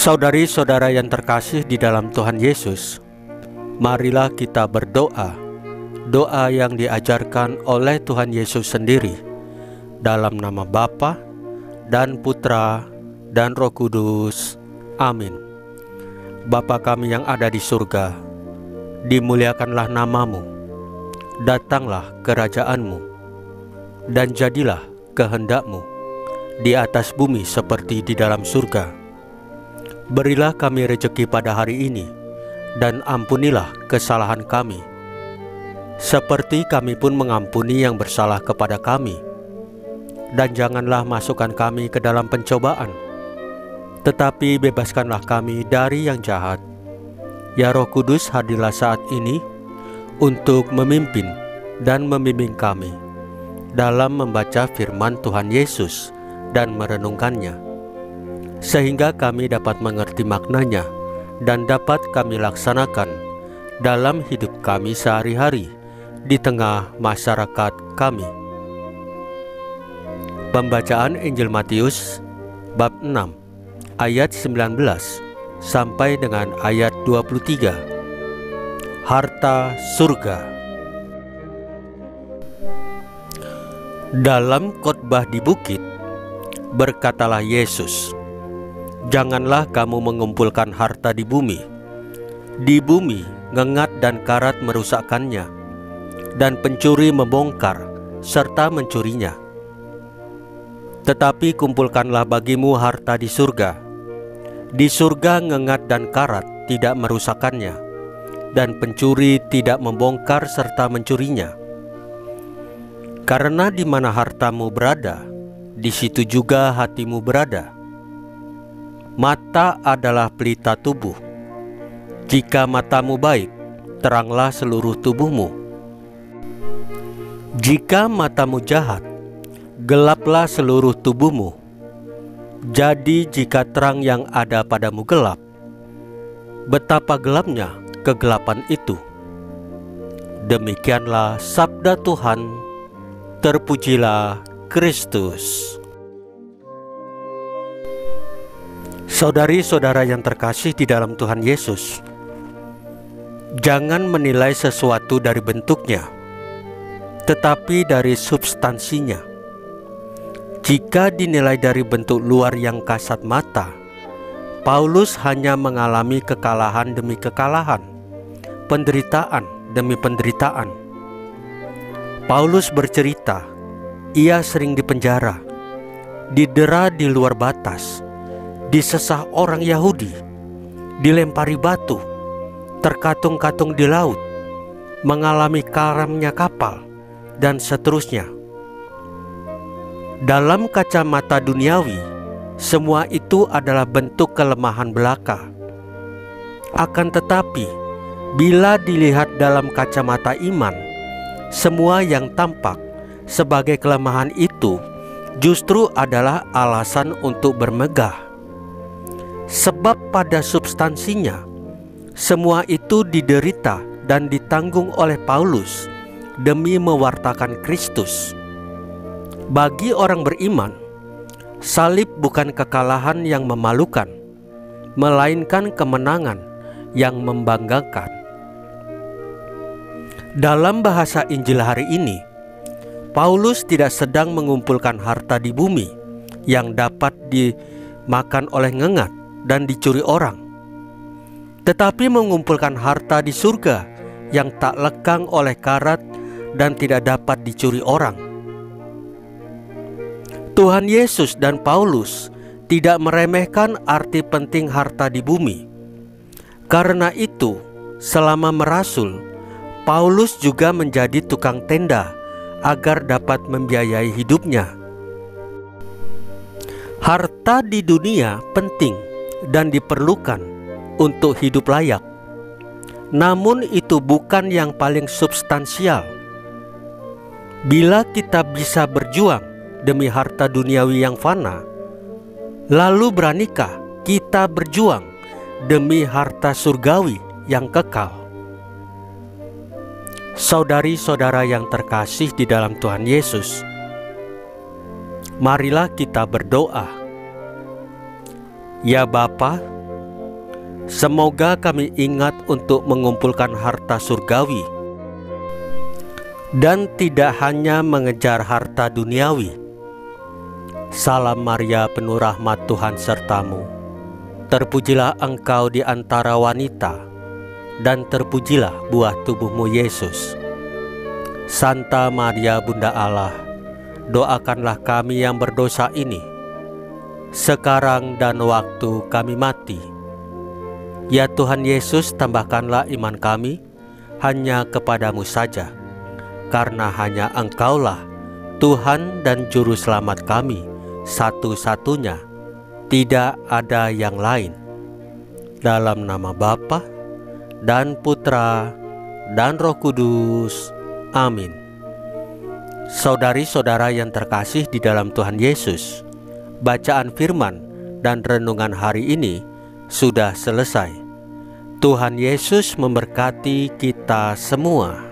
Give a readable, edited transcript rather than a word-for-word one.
Saudari-saudara yang terkasih di dalam Tuhan Yesus, marilah kita berdoa, doa yang diajarkan oleh Tuhan Yesus sendiri, dalam nama Bapa dan Putra dan Roh Kudus. Amin. Bapa kami yang ada di surga, dimuliakanlah namamu, datanglah kerajaanmu, dan jadilah kehendakmu di atas bumi seperti di dalam surga. Berilah kami rezeki pada hari ini, dan ampunilah kesalahan kami, seperti kami pun mengampuni yang bersalah kepada kami. Dan janganlah masukkan kami ke dalam pencobaan, tetapi bebaskanlah kami dari yang jahat. Ya Roh Kudus, hadirlah saat ini untuk memimpin dan membimbing kami dalam membaca firman Tuhan Yesus dan merenungkannya, sehingga kami dapat mengerti maknanya dan dapat kami laksanakan dalam hidup kami sehari-hari di tengah masyarakat kami. Pembacaan Injil Matius bab 6 ayat 19 sampai dengan ayat 23. Harta surga. Dalam khotbah di bukit, berkatalah Yesus, "Janganlah kamu mengumpulkan harta di bumi. Di bumi ngengat dan karat merusakkannya, dan pencuri membongkar serta mencurinya. Tetapi kumpulkanlah bagimu harta di surga. Di surga ngengat dan karat tidak merusakkannya, dan pencuri tidak membongkar serta mencurinya. Karena di mana hartamu berada, di situ juga hatimu berada. Mata adalah pelita tubuh. Jika matamu baik, teranglah seluruh tubuhmu. Jika matamu jahat, gelaplah seluruh tubuhmu. Jadi jika terang yang ada padamu gelap, betapa gelapnya kegelapan itu." Demikianlah sabda Tuhan. Terpujilah Kristus. Saudari-saudara yang terkasih di dalam Tuhan Yesus, jangan menilai sesuatu dari bentuknya, tetapi dari substansinya. Jika dinilai dari bentuk luar yang kasat mata, Paulus hanya mengalami kekalahan demi kekalahan, penderitaan demi penderitaan. Paulus bercerita, ia sering dipenjara, didera di luar batas, disesah orang Yahudi, dilempari batu, terkatung-katung di laut, mengalami karamnya kapal, dan seterusnya. Dalam kacamata duniawi, semua itu adalah bentuk kelemahan belaka. Akan tetapi, bila dilihat dalam kacamata iman, semua yang tampak sebagai kelemahan itu justru adalah alasan untuk bermegah. Sebab pada substansinya, semua itu diderita dan ditanggung oleh Paulus demi mewartakan Kristus. Bagi orang beriman, salib bukan kekalahan yang memalukan, melainkan kemenangan yang membanggakan. Dalam bahasa Injil hari ini, Paulus tidak sedang mengumpulkan harta di bumi yang dapat dimakan oleh ngengat dan dicuri orang, tetapi mengumpulkan harta di surga yang tak lekang oleh karat dan tidak dapat dicuri orang. Tuhan Yesus dan Paulus tidak meremehkan arti penting harta di bumi. Karena itu, selama merasul, Paulus juga menjadi tukang tenda agar dapat membiayai hidupnya. Harta di dunia penting dan diperlukan untuk hidup layak, namun itu bukan yang paling substansial. Bila kita bisa berjuang demi harta duniawi yang fana, lalu beranikah kita berjuang demi harta surgawi yang kekal? Saudari-saudara yang terkasih di dalam Tuhan Yesus, marilah kita berdoa. Ya Bapa Semoga kami ingat untuk mengumpulkan harta surgawi dan tidak hanya mengejar harta duniawi. Salam Maria, penuh rahmat, Tuhan sertamu. Terpujilah engkau di antara wanita, dan terpujilah buah tubuhmu Yesus. Santa Maria Bunda Allah, doakanlah kami yang berdosa ini, sekarang dan waktu kami mati. Ya Tuhan Yesus, tambahkanlah iman kami hanya kepadamu saja, karena hanya Engkaulah Tuhan dan Juru Selamat kami satu-satunya, tidak ada yang lain. Dalam nama Bapa dan Putra dan Roh Kudus. Amin. Saudari-saudara yang terkasih di dalam Tuhan Yesus, bacaan firman dan renungan hari ini sudah selesai. Tuhan Yesus memberkati kita semua.